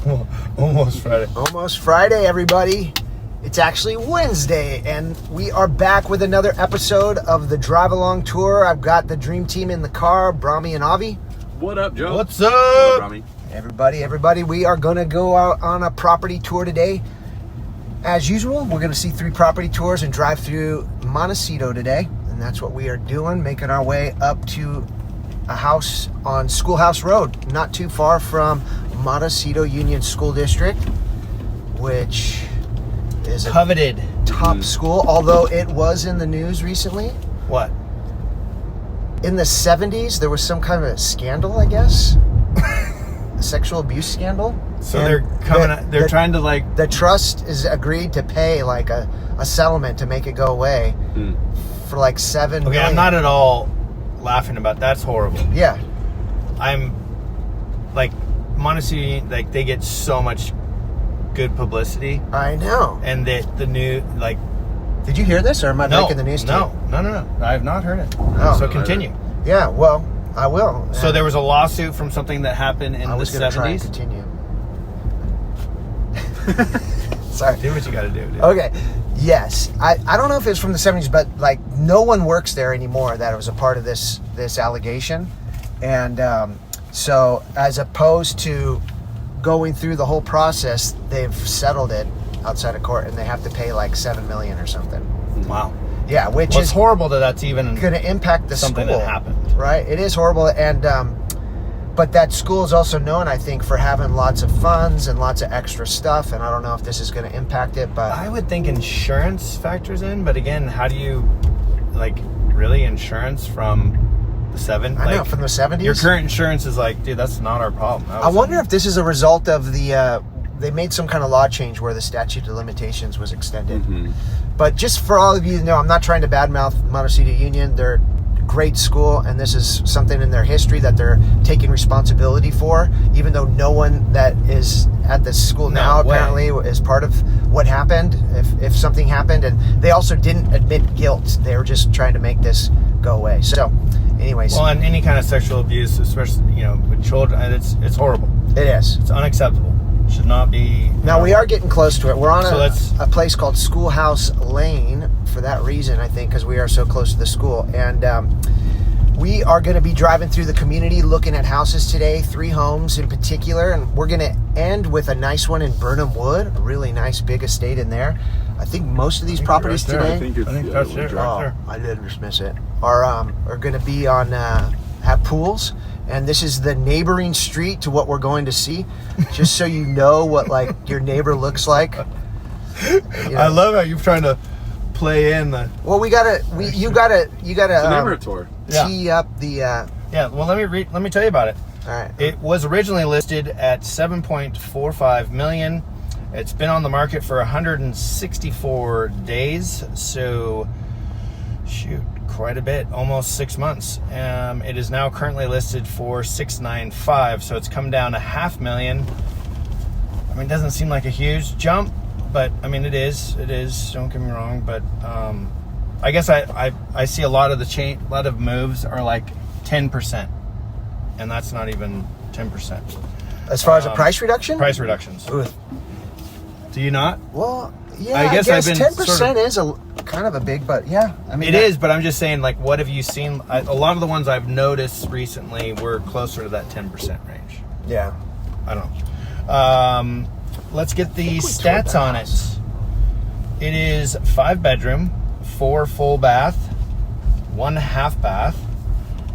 Almost Friday. Almost Friday, everybody. It's actually Wednesday, and we are back with another episode of the Drive Along Tour. I've got the dream team in the car, Brahmi and Avi. What up, Joe? What's up? What up, Brahmi? Everybody, we are going to go out on a property tour today. As usual, we're going to see 3 property tours and drive through Montecito today, and that's what we are doing, making our way up to a house on Schoolhouse Road, not too far from Montecito Union School District, which is a Coveted. top school, although it was in the news recently. What? In the 70s, there was some kind of a scandal, I guess. A sexual abuse scandal. So And they're trying to like... The trust is agreed to pay like a settlement to make it go away for like $7 million. Okay, I'm not at all laughing about that's horrible. Yeah. I'm like Montecito, like they get so much good publicity, I know. and that the new like Did you hear this, or am I making the news to you? No. I have not heard it. Oh. So continue. Yeah, well, I will. So there was a lawsuit from something that happened in I was the going to try and 70s. continue. Sorry. Do what you got to do, dude. Okay. Yes. I don't know if it's from the 70s, but like no one works there anymore that was a part of this allegation. And so as opposed to going through the whole process, they've settled it outside of court, and they have to pay like $7 million or something. Wow. Yeah, which Well, is it's horrible that that's even going to impact the something school. that happened. Right? It is horrible, and but that school is also known, I think, for having lots of funds and lots of extra stuff, and I don't know if this is going to impact it, but I would think insurance factors in, but again, how do you, like, really insurance from the 70s? I know, from the 70s? Your current insurance is like, dude, that's not our problem. I wonder if this is a result of the, they made some kind of law change where the statute of limitations was extended. Mm-hmm. But just for all of you to know, I'm not trying to badmouth Montecito Union. They're a great school, and this is something in their history that they're taking responsibility for, even though no one that is at the school now apparently is part of what happened, if something happened. And they also didn't admit guilt. They were just trying to make this go away. So, anyways. Well, and any kind of sexual abuse, especially, with children, it's horrible. It is. It's unacceptable. It should not be. Now, we are getting close to it. We're on So a place called Schoolhouse Lane for that reason, I think, because we are so close to the school. And we are going to be driving through the community looking at houses today, 3 homes in particular. And we're going to end with a nice one in Birnam Wood, a really nice big estate in there. I think most of these properties Right there, today, I think that's it. Right there. I did dismiss it, are going to be on, have pools. And this is the neighboring street to what we're going to see, just so you know what like your neighbor looks like. I love how you're trying to play in the. Well, you gotta neighborhood tour. tee up the. Yeah. Well, let me tell you about it. All right. It was originally listed at $7.45 million. It's been on the market for 164 days, so shoot, quite a bit, almost 6 months. It is now currently listed for $695, so it's come down a $500,000. I mean, it doesn't seem like a huge jump, but I mean, it is. Don't get me wrong, but I guess I see a lot of a lot of moves are like 10%, and that's not even 10%. As far as a price reduction? Price reductions. Ooh. Do you not? Well, yeah, I guess I've been 10% sort of- is a kind of a big, but yeah, I mean It is, but I'm just saying, like, what have you seen? A lot of the ones I've noticed recently were closer to that 10% range. Yeah. I don't know. Let's get the stats on it. It is 5 bedroom, 4 full bath, 1 half bath.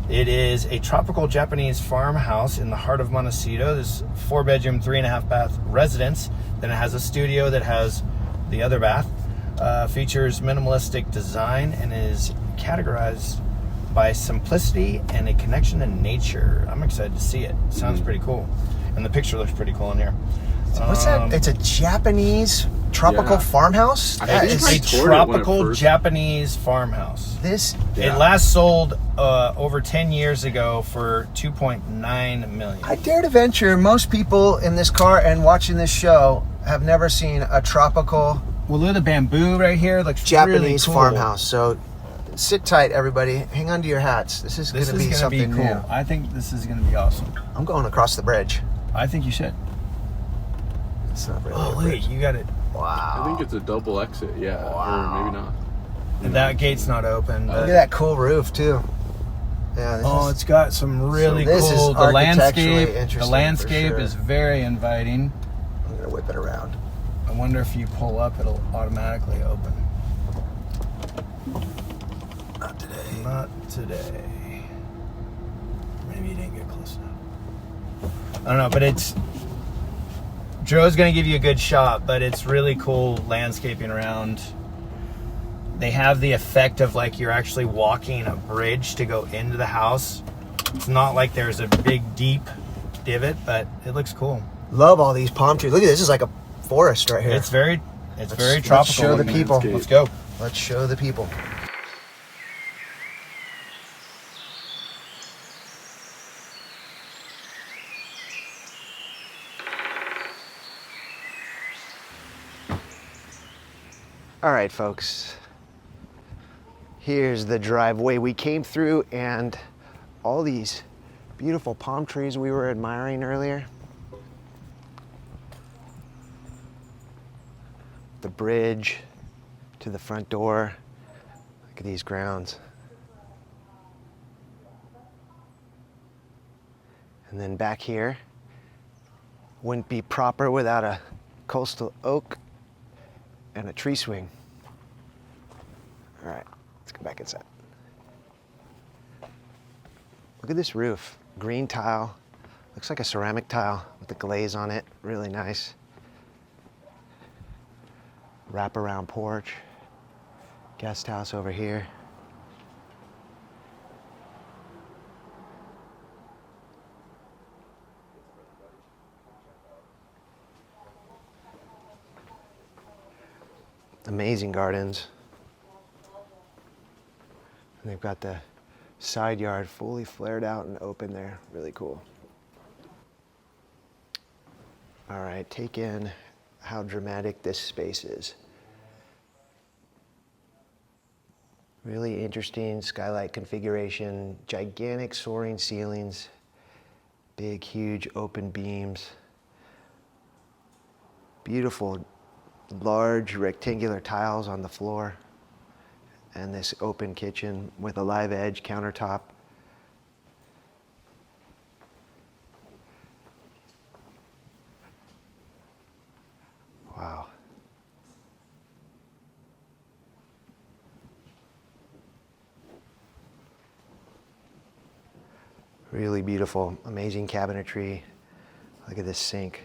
It is a tropical Japanese farmhouse in the heart of Montecito. This 4 bedroom, 3.5 bath residence. Then it has a studio that has the other bath. Features minimalistic design and is categorized by simplicity and a connection to nature. I'm excited to see it. Sounds pretty cool. And the picture looks pretty cool in here. What's that? It's a Japanese tropical farmhouse? I That think is I A toured it when it tropical first- Japanese farmhouse. this. Yeah. It last sold over 10 years ago for $2.9 million. I dare to venture most people in this car and watching this show have never seen a tropical Well, look at the bamboo right here. Looks Japanese really cool. farmhouse. So sit tight, everybody. Hang on to your hats. This is going This to is be going to something be cool. new. I think this is going to be awesome. I'm going across the bridge. I think you should. It's not really. Oh, wait, you got it. Wow. I think it's a double exit, yeah. Wow. Or maybe not. That gate's not open. Look at that cool roof too. Yeah. It's got some really this cool. is The landscape. interesting The for landscape sure. is very inviting. I'm gonna whip it around. I wonder if you pull up, it'll automatically open. Not today. Not today. Maybe you didn't get close enough. I don't know, but it's. Joe's gonna give you a good shot, but it's really cool landscaping around. They have the effect of like you're actually walking a bridge to go into the house. It's not like there's a big deep divot, but it looks cool. Love all these palm trees. Look at this. This is like a forest right here. It's very tropical. Let's show the people. Landscape. Let's go. Let's show the people. All right, folks. Here's the driveway we came through, and all these beautiful palm trees we were admiring earlier. The bridge to the front door. Look at these grounds. And then back here, wouldn't be proper without a coastal oak and a tree swing. All right, let's go back inside. Look at this roof, green tile. Looks like a ceramic tile with the glaze on it, really nice. Wraparound porch, guest house over here. Amazing gardens. And they've got the side yard fully flared out and open there. Really cool. All right, take in how dramatic this space is. Really interesting skylight configuration, gigantic soaring ceilings, big, huge open beams, beautiful, large rectangular tiles on the floor, and this open kitchen with a live edge countertop. Wow. Really beautiful, amazing cabinetry. Look at this sink.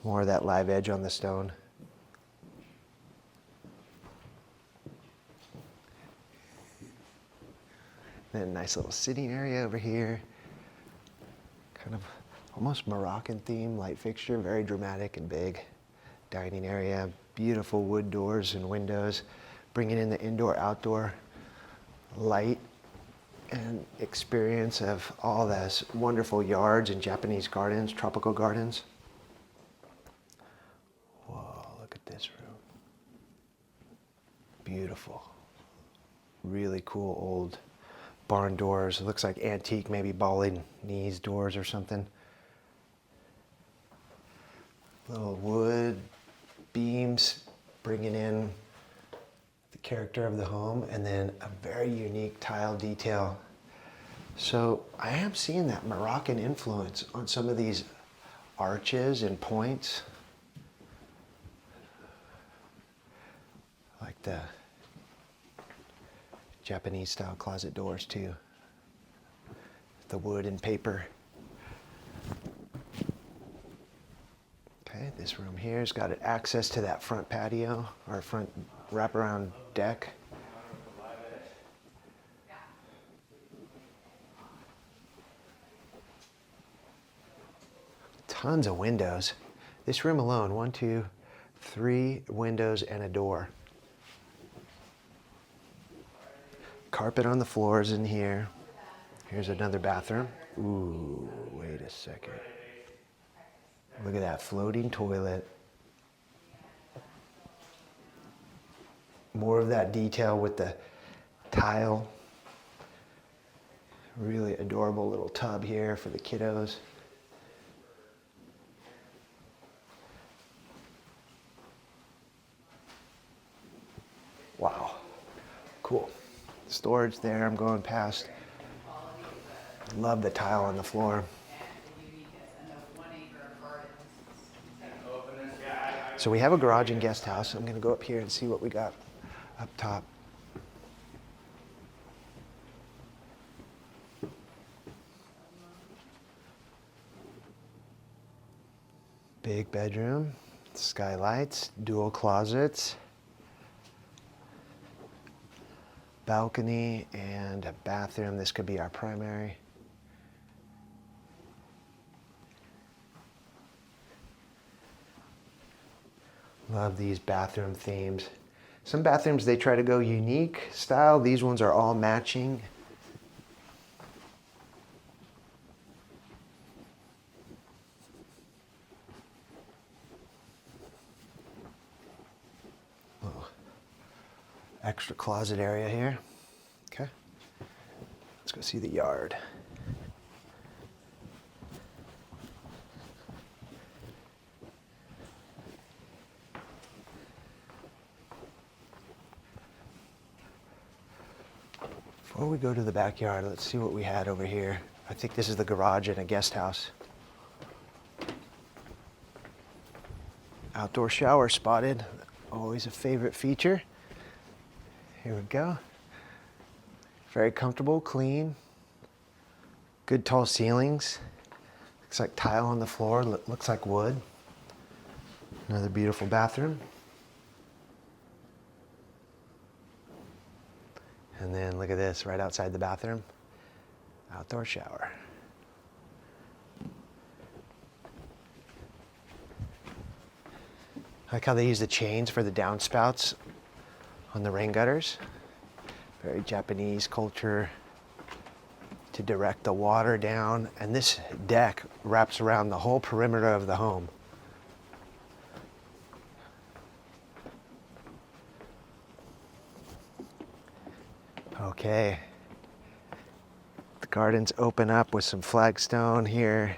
More of that live edge on the stone. Then a nice little sitting area over here. Kind of almost Moroccan theme light fixture, very dramatic and big. Dining area, beautiful wood doors and windows, bringing in the indoor-outdoor light and experience of all those wonderful yards and Japanese gardens, tropical gardens. Whoa, look at this room. Beautiful. Really cool old barn doors. It looks like antique, maybe Balinese doors or something. Little wood beams bringing in the character of the home, and then a very unique tile detail. So I am seeing that Moroccan influence on some of these arches and points. Like the Japanese style closet doors too. The wood and paper. Okay, this room here has got access to that front patio or front wraparound deck. Tons of windows. This room alone, 1, 2, 3 windows and a door. Carpet on the floors in here. Here's another bathroom. Ooh, wait a second. Look at that floating toilet. More of that detail with the tile. Really adorable little tub here for the kiddos. Cool. Storage there. I'm going past. Love the tile on the floor. So we have a garage and guest house. I'm going to go up here and see what we got up top. Big bedroom, skylights, dual closets, balcony, and a bathroom. This could be our primary. Love these bathroom themes. Some bathrooms, they try to go unique style. These ones are all matching. Little extra closet area here. Okay. Let's go see the yard. Before we go to the backyard, let's see what we had over here. I think this is the garage and a guest house. Outdoor shower spotted. Always a favorite feature. Here we go. Very comfortable, clean. Good tall ceilings. Looks like tile on the floor, looks like wood. Another beautiful bathroom. And then look at this, right outside the bathroom, outdoor shower. I like how they use the chains for the downspouts on the rain gutters. Very Japanese culture to direct the water down. And this deck wraps around the whole perimeter of the home. Okay, the gardens open up with some flagstone here.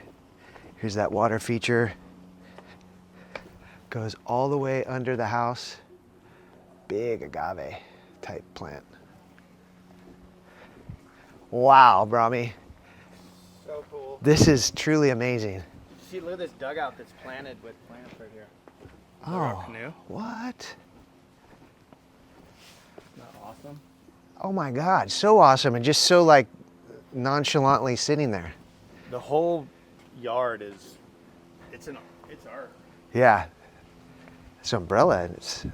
Here's that water feature. Goes all the way under the house. Big agave type plant. Wow, Brahmi. So cool. This is truly amazing. See, look at this dugout that's planted with plants right here. Oh, canoe. what? Isn't that awesome? Oh my God, so awesome, and just so like nonchalantly sitting there. The whole yard is, it's art. Yeah, this umbrella, it's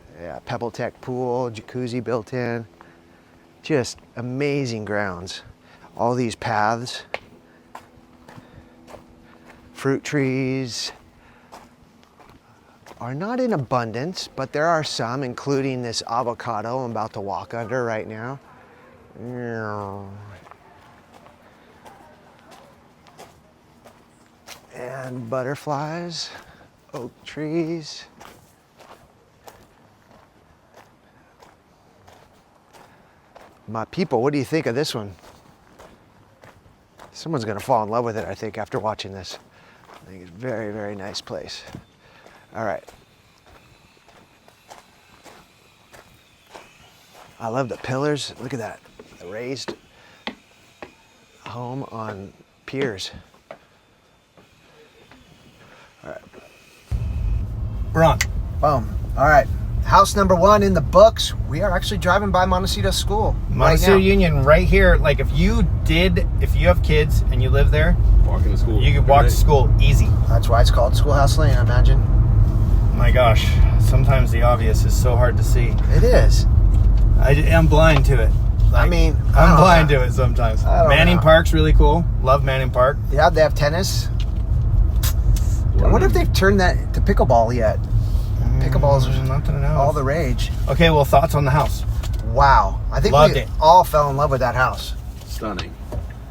Pebble Tech pool, jacuzzi built in. Just amazing grounds. All these paths, fruit trees are not in abundance, but there are some, including this avocado I'm about to walk under right now. And butterflies, oak trees. My people, what do you think of this one? Someone's gonna fall in love with it, I think, after watching this. I think it's a very, very nice place. All right. I love the pillars. Look at that. A raised home on piers. All right. We're on. Boom. All right. House number 1 in the books. We are actually driving by Montecito School. Montecito Union right here. Like if you have kids and you live there, Walking to school. you could walk to school easy. That's why it's called Schoolhouse Lane, I imagine. My gosh, sometimes the obvious is so hard to see. It is. I'm blind to it. I mean, I'm blind to it sometimes. I don't Manning know. Park's really cool. Love Manning Park. Yeah, they have tennis. I wonder if they've turned that to pickleball yet. Pickleball's Not that I know. all the rage. Okay, well, thoughts on the house? Wow. I think Loved we it. all fell in love with that house. Stunning.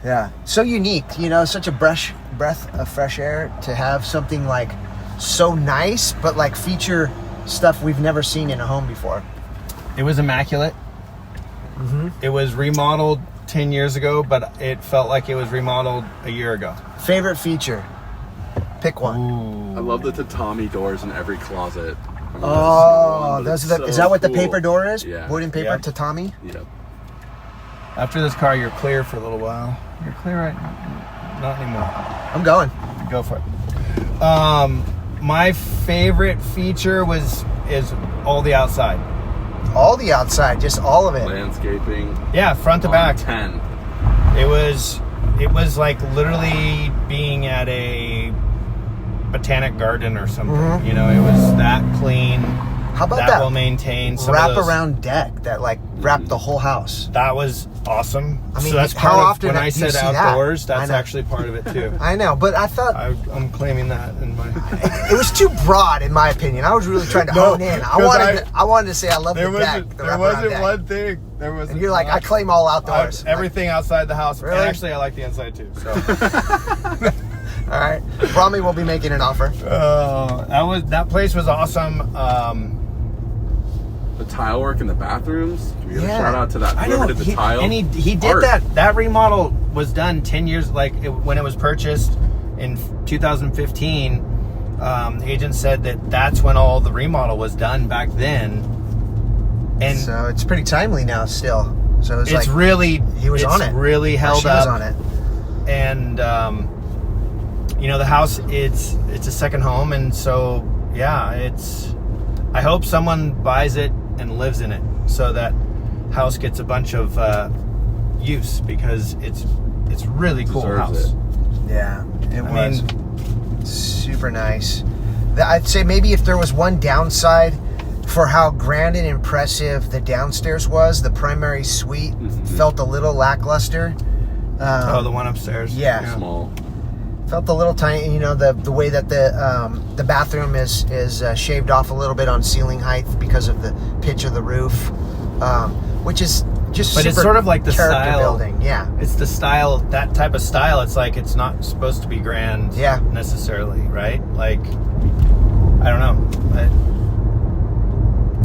Yeah. So unique, such a breath of fresh air to have something like so nice, but like feature stuff we've never seen in a home before. It was immaculate. It was remodeled 10 years ago, but it felt like it was remodeled a year ago. Favorite feature? Pick one. Ooh. I love the tatami doors in every closet. I mean, Oh, that's those are so is that what the cool. paper door is? Yeah. Wooden paper, Yeah. tatami? Yep. After this car, you're clear for a little while. You're clear right now? Not anymore. I'm going. Go for it. My favorite feature is all the outside. All the outside, just all of it. Landscaping. Yeah, front to on back. 10. It was like literally being at a botanic garden or something. Mhm. You know, it was that clean. How about that that well maintained? wrap around deck that like wrapped the whole house? That was awesome. I mean, so that's how part often of when do I you said see that? outdoors. I That's know. actually part of it too. I know, but I thought I'm claiming that in my. it was too broad, in my opinion. I was really trying to No, hone in. I 'cause wanted to say I love the deck. The there wraparound wasn't deck. one thing. There was. And you're like, I claim all outdoors. Everything outside the house. Really? And actually, I like the inside too. So. All right, Brahmi will be making an offer. That place was awesome. The tile work in the bathrooms. Can we give a Yeah. shout out to that? I Whoever know did the he, tile. and he did Art. that. That remodel was done 10 years, when it was purchased in 2015. The agent said that's when all the remodel was done back then, and So it's pretty timely now still. So it's it's like really he was on it. Really or held she up was on it. and the house it's a second home, and so yeah, I hope someone buys it and lives in it so that house gets a bunch of use, because it's really cool Deserves house. it. Yeah, it I was mean, super nice. I'd say maybe if there was one downside for how grand and impressive the downstairs was, the primary suite felt a little lackluster. the one upstairs. Yeah. Small. Felt a little tiny. The way that the bathroom is shaved off a little bit on ceiling height because of the pitch of the roof, which is just. But super it's sort of like the character style. building. Yeah. It's the style, that type of style. It's like it's not supposed to be grand, Yeah. necessarily, right? Like, I don't know.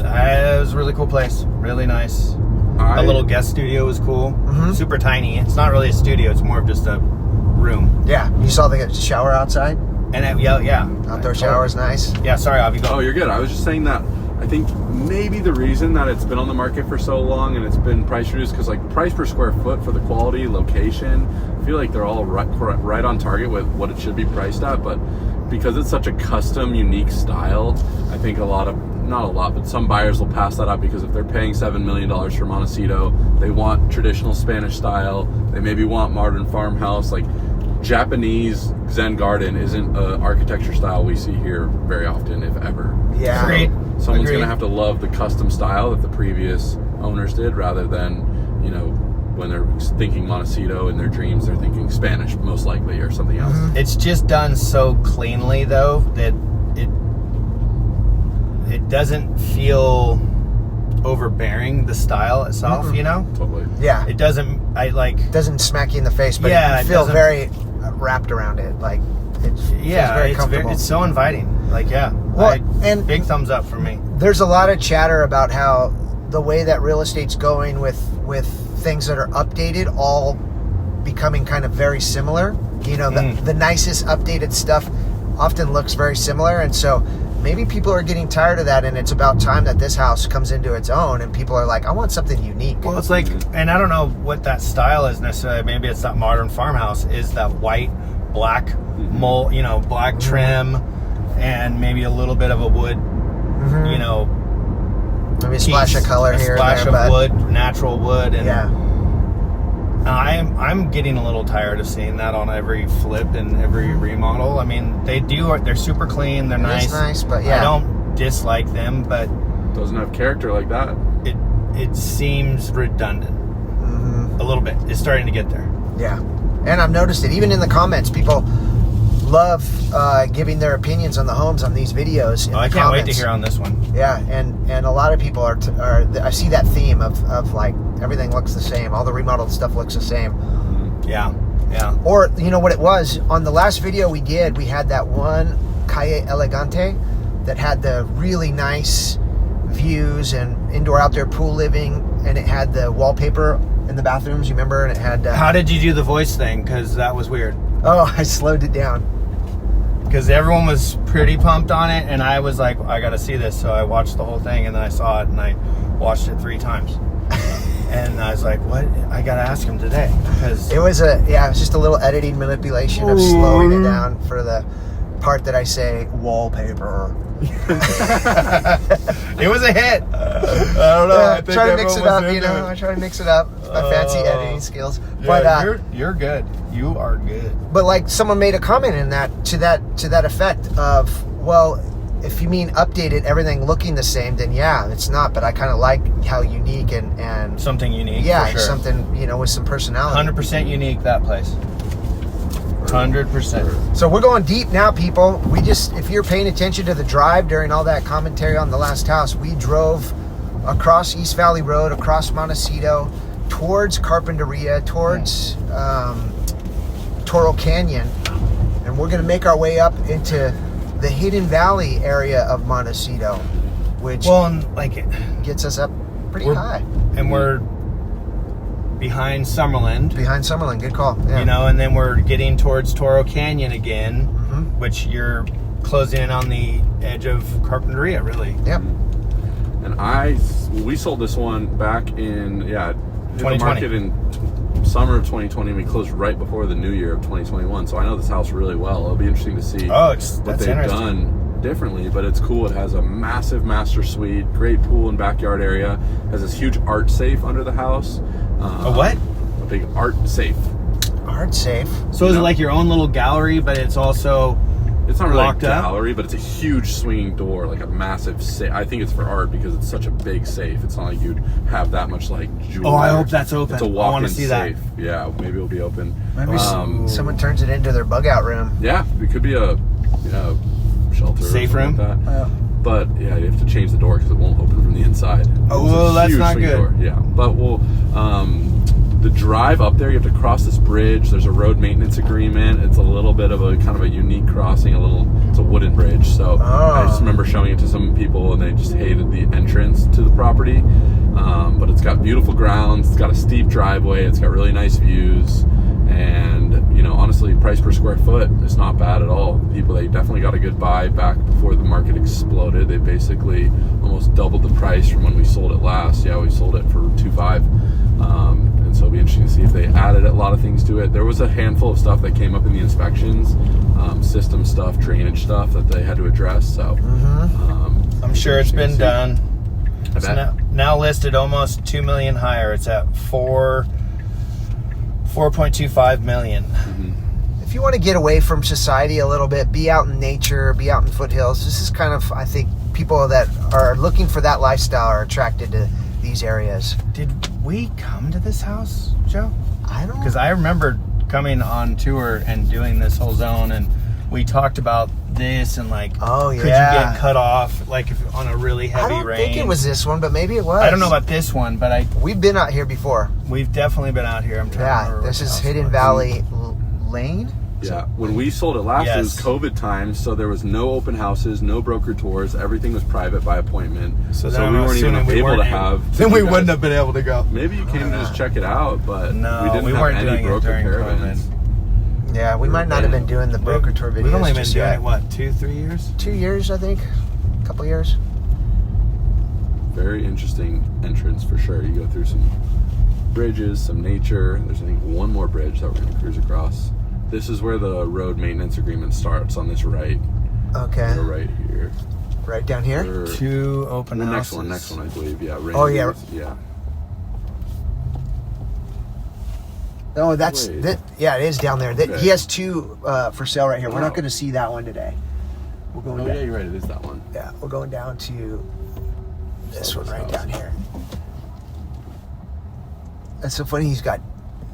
It was a really cool place, really nice. A little guest studio was cool, super tiny. It's not really a studio; it's more of just a room. Yeah. You saw the shower outside. And yeah, Outdoor shower is nice. Yeah, sorry, Avi, go. Oh, you're good. I was just saying that I think maybe the reason that it's been on the market for so long and it's been price reduced, because like price per square foot for the quality, location, I feel like they're all right on target with what it should be priced at. But because it's such a custom, unique style, I think but some buyers will pass that up, because if they're paying $7 million for Montecito, they want traditional Spanish style. They maybe want modern farmhouse. Like Japanese Zen garden isn't an architecture style we see here very often, if ever. Yeah. Agreed. Someone's Agreed. going to have to love the custom style that the previous owners did, rather than, when they're thinking Montecito in their dreams, they're thinking Spanish, most likely, or something else. It's just done so cleanly, though, that it doesn't feel overbearing, the style itself, Totally. Yeah. It doesn't, doesn't smack you in the face, but Yeah, you it feel doesn't- very wrapped around it. Like it feels very comfortable. it's so inviting. Well, and- big thumbs up for me. There's a lot of chatter about how the way that real estate's going with things that are updated all becoming kind of very similar. The nicest updated stuff often looks very similar, and so maybe people are getting tired of that, and it's about time that this house comes into its own and people are like, I want something unique. Well, it's like, and I don't know what that style is necessarily. Maybe it's that modern farmhouse, is that white, black mold, black trim, and maybe a little bit of a wood, Maybe a splash of color a here splash and there, of but wood, natural wood, and yeah. I'm getting a little tired of seeing that on every flip and every remodel. I mean, they're super clean, they're It is nice, but yeah. I don't dislike them, but Doesn't have character like that. it seems redundant a little bit. It's starting to get there. Yeah. And I've noticed it. Even in the comments, people love giving their opinions on the homes on these videos. I can't wait to hear on this one. Yeah, and a lot of people are I see that theme of like everything looks the same. All the remodeled stuff looks the same. Yeah. Or, what it was, on the last video we did, we had that one Calle Elegante that had the really nice views and indoor-outdoor pool living, and it had the wallpaper in the bathrooms, you remember? And it had... How did you do the voice thing? Because that was weird. Oh, I slowed it down. Because everyone was pretty pumped on it, and I was like, I got to see this. So I watched the whole thing, and then I saw it, and I watched it 3 times. And I was like, what? I got to ask him today. Because It was just a little editing manipulation of slowing it down for the part that I say wallpaper. it was a hit. I don't know. I think try to mix it everyone up, was you know. into I try to mix it up. My fancy editing skills. Yeah, But you're good. You are good. but like someone made a comment in that to that effect of, well, if you mean updated, everything looking the same, then yeah, it's not. But I kind of like how unique and Something unique. yeah, for sure. something, you know, with some personality. 100% unique, that place. 100%. So we're going deep now, people. If you're paying attention to the drive during all that commentary on the last house, we drove across East Valley Road, across Montecito, towards Carpinteria, towards Toro Canyon, and we're going to make our way up into the Hidden Valley area of Montecito, which gets us up pretty high. And we're behind Summerland. Behind Summerland, good call. Yeah. You know, and then we're getting towards Toro Canyon again, Mm-hmm. which you're closing in on the edge of Carpinteria, really. Yep. And we sold this one back in, hit the 2020. market in summer of 2020. We closed right before the new year of 2021. So I know this house really well. It'll be interesting to see what that's they've interesting. done differently, but it's cool. It has a massive master suite, great pool and backyard area. Has this huge art safe under the house. A what? A big art safe. Art safe. So is it like your own little gallery, but it's also It's not really locked a up? gallery, but it's a huge swinging door, like a massive safe. I think it's for art because it's such a big safe. It's not like you'd have that much like jewelry. Oh, I hope that's open. It's a I walk-in wanna see that. safe. Yeah, maybe it'll be open. Maybe someone turns it into their bug out room. Yeah, it could be a shelter. or Safe something room? Like that. But yeah, you have to change the door because it won't open from the inside. Oh, It's a well, that's huge not swing good. door. Yeah, but the drive up there, you have to cross this bridge. There's a road maintenance agreement. It's a little bit of a kind of a unique crossing. It's a wooden bridge. So I just remember showing it to some people, and they just hated the entrance to the property. But it's got beautiful grounds. It's got a steep driveway. It's got really nice views. And, honestly, price per square foot is not bad at all. They definitely got a good buy back before the market exploded. They basically almost doubled the price from when we sold it last. Yeah, we sold it for $2.5. And so it'll be interesting to see if they added a lot of things to it. There was a handful of stuff that came up in the inspections, system stuff, drainage stuff that they had to address. So I'm sure it's been done. I It's bet. now listed almost $2 million higher. It's at 4.25 million. If you want to get away from society a little bit, be out in nature, be out in foothills, this is kind of, I think, people that are looking for that lifestyle are attracted to these areas. Did we come to this house, Joe? I don't Because I remember coming on tour and doing this whole zone, and we talked about this and like, Oh, could you yeah. get cut off like if on a really I heavy don't rain? think it was this one, but maybe it was. I don't know about this one, but We've been out here before. we've definitely been out here. I'm trying to Yeah, remember this what is house Hidden it was. Valley Lane. Yeah, when we sold it last, it was Yes. COVID time, so there was no open houses, no broker tours. Everything was private by appointment. So, So then we I'm weren't even assuming we able to weren't have. Then we you guys- wouldn't have been able to go. Maybe you came to just check it out, but No, we didn't we have weren't any doing it broker during caravans. Yeah, we might not have been doing the broker tour videos. We've only been just doing yet. it, what, 2-3 years? 2 years, I think. A couple years. Very interesting entrance for sure. You go through some bridges, some nature. There's I think one more bridge that we're going to cruise across. This is where the road maintenance agreement starts on this right. Okay. Go right here. Right down here. Or 2 open the houses. next one, I believe. Yeah. Oh, yeah. Yeah. Oh, that's Wait. that. Yeah, it is down there. Okay. He has 2 for sale right here. We're Wow. not going to see that one today. We're going. Oh down, yeah, you're right. It is that one. yeah, we're going down to this Oh, one this right house. down here. That's so funny. He's got.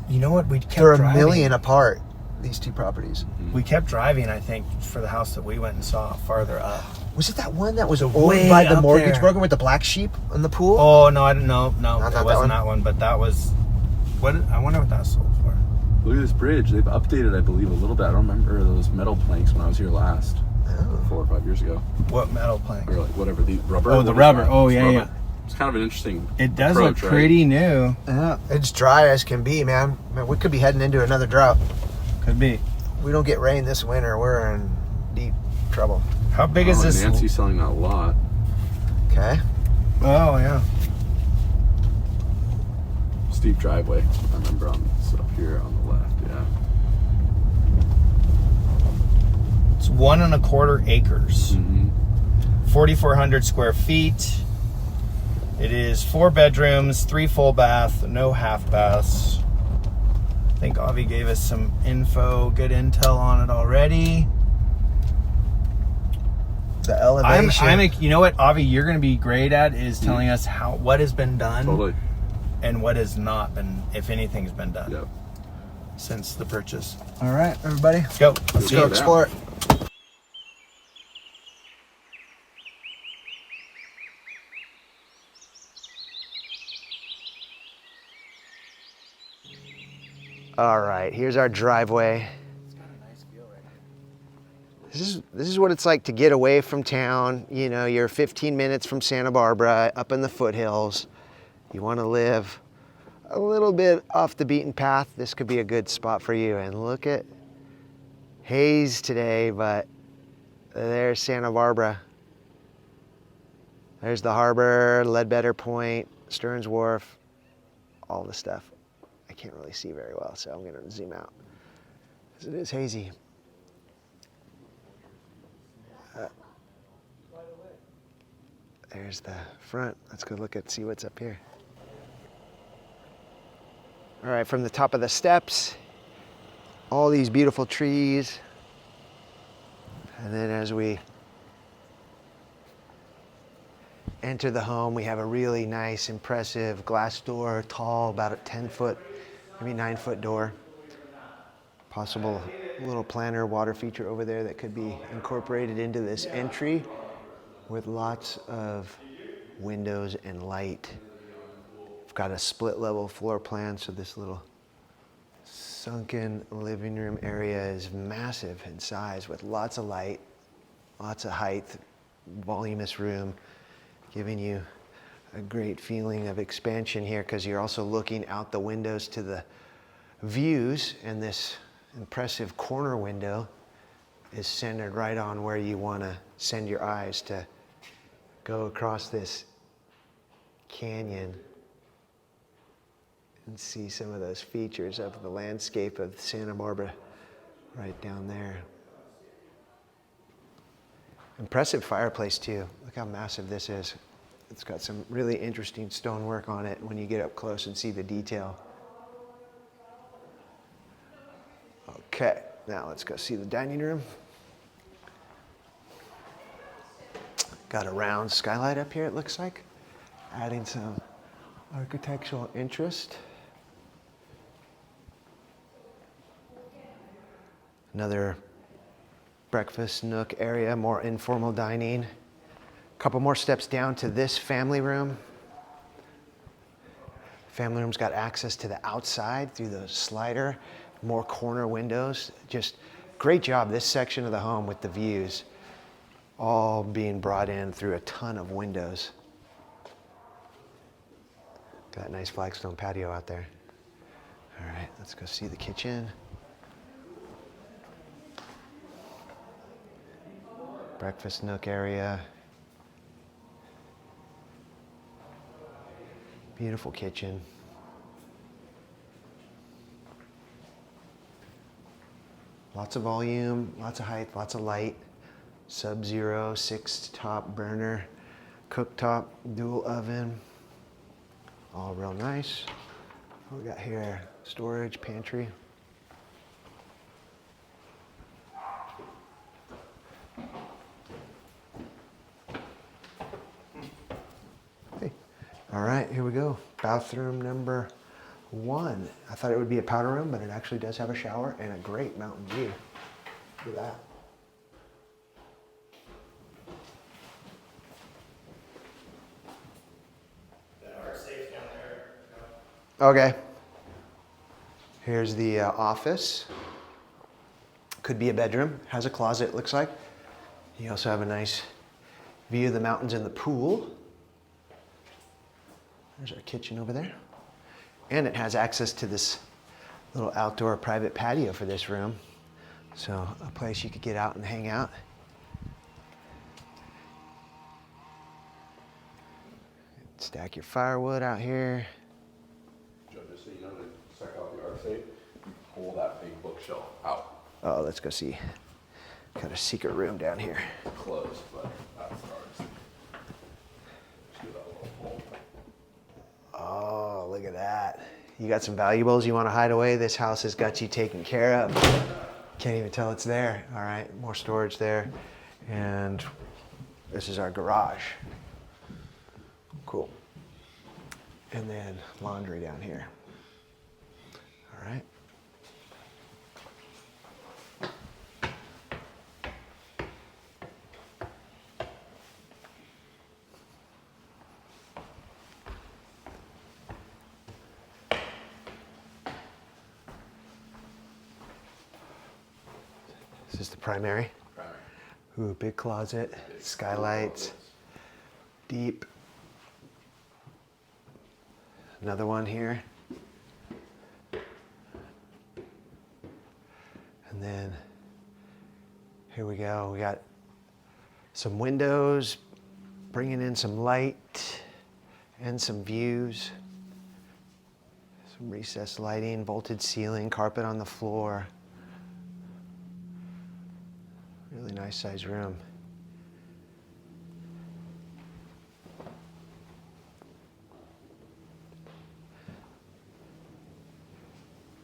You know what? We kept They're driving. a million apart. These 2 properties. We kept driving, I think, for the house that we went and saw farther up. Was it that one that was owned way by the up mortgage there. broker with the black sheep in the pool? Oh, no, I didn't know. No, Not it that wasn't one? that one, but that was... I wonder what that sold for. Look at this bridge. They've updated, I believe, a little bit. I don't remember those metal planks when I was here last, Oh. 4 or 5 years ago, What metal plank? or like whatever the rubber. Oh, the What is rubber. that? Oh, It's yeah, rubber. yeah. It's kind of an interesting. It does approach, look right? pretty new. Yeah, it's dry as can be, man. We could be heading into another drought. Could be. We don't get rain this winter, we're in deep trouble. How big is this? Nancy's selling that a lot. Oh, Oh, Okay. Oh, yeah. steep driveway. I remember on this up here on the left. Yeah. It's 1.25 acres, 4,400 square feet. It is 4 bedrooms, 3 full bath, no half baths. I think Avi gave us some info, good intel on it already. The elevation. You know what, Avi, you're going to be great at is telling us what has been done. Totally. And what has not been, if anything's been done. Yep. Since the purchase. All right, everybody. Let's go. Let's go explore it. All right, here's our driveway. It's got a nice feel right This is what it's like to get away from town. You know, you're 15 minutes from Santa Barbara, up in the foothills. You want to live a little bit off the beaten path. This could be a good spot for you. And look at haze today, but there's Santa Barbara. There's the harbor, Ledbetter Point, Stearns Wharf, all the stuff. I can't really see very well, so I'm gonna zoom out, because it is hazy. There's the front. Let's go see what's up here. All right, from the top of the steps, all these beautiful trees. And then as we enter the home, we have a really nice, impressive glass door, tall, about a 10-foot, maybe 9-foot door. Possible little planter water feature over there that could be incorporated into this entry with lots of windows and light. We've got a split level floor plan, so this little sunken living room area is massive in size with lots of light, lots of height, voluminous room, giving you a great feeling of expansion here because you're also looking out the windows to the views, and this impressive corner window is centered right on where you want to send your eyes to go across this canyon and see some of those features of the landscape of Santa Barbara right down there. Impressive fireplace too. Look how massive this is. It's got some really interesting stonework on it when you get up close and see the detail. Okay, now let's go see the dining room. Got a round skylight up here, it looks like, adding some architectural interest. Another breakfast nook area, more informal dining. A couple more steps down to this family room. Family room's got access to the outside through the slider, more corner windows. Just great job, this section of the home with the views, all being brought in through a ton of windows. Got a nice flagstone patio out there. All right, let's go see the kitchen. Breakfast nook area. Beautiful kitchen. Lots of volume, lots of height, lots of light. Sub-zero, 6-top burner, cooktop, dual oven. All real nice. What we got here? Storage, pantry. Hey. All right, here we go. Bathroom number 1. I thought it would be a powder room, but it actually does have a shower and a great mountain view. Look at that. Okay. Here's the office. Could be a bedroom. Has a closet, it looks like. You also have a nice view of the mountains and the pool. There's our kitchen over there. And it has access to this little outdoor private patio for this room. So a place you could get out and hang out. Stack your firewood out here. pull that big bookshelf out. Oh, let's go see. Got a secret room down here. Closed, but that's ours. Just do that little hole. Oh, look at that. You got some valuables you want to hide away? This house has got you taken care of. Can't even tell it's there. All right, more storage there. And this is our garage. Cool. And then laundry down here. All right. This is the primary. Ooh, big closet, skylights, deep. Another one here. And then here we go. We got some windows, bringing in some light and some views. Some recessed lighting, vaulted ceiling, carpet on the floor. Really nice size room.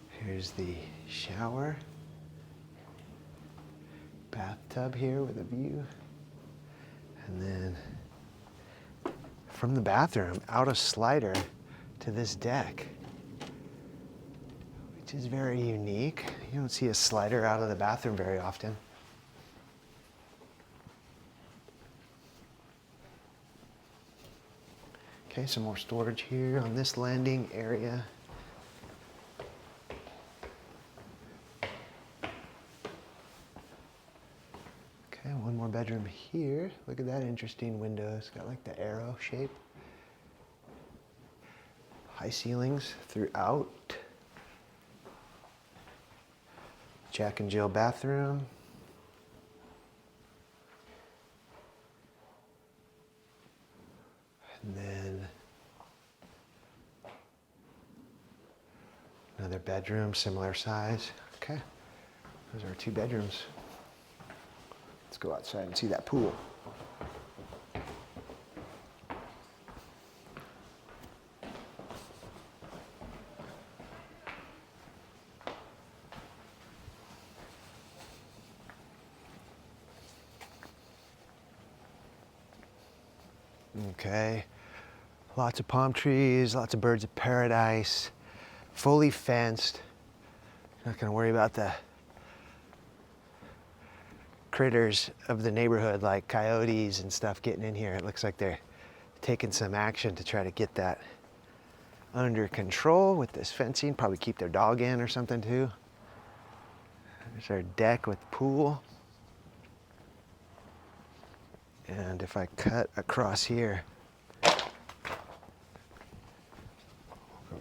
Here's the shower. Bathtub here with a view. And then from the bathroom, out a slider to this deck, which is very unique. You don't see a slider out of the bathroom very often. Okay, some more storage here on this landing area. Okay, one more bedroom here. Look at that interesting window. It's got like the arrow shape. High ceilings throughout. Jack and Jill bathroom. And then another bedroom, similar size. Okay, those are our 2 bedrooms. Let's go outside and see that pool. Okay, lots of palm trees, lots of birds of paradise, fully fenced. Not gonna worry about the critters of the neighborhood like coyotes and stuff getting in here. It looks like they're taking some action to try to get that under control with this fencing. Probably keep their dog in or something too. There's our deck with the pool. And if I cut across here, go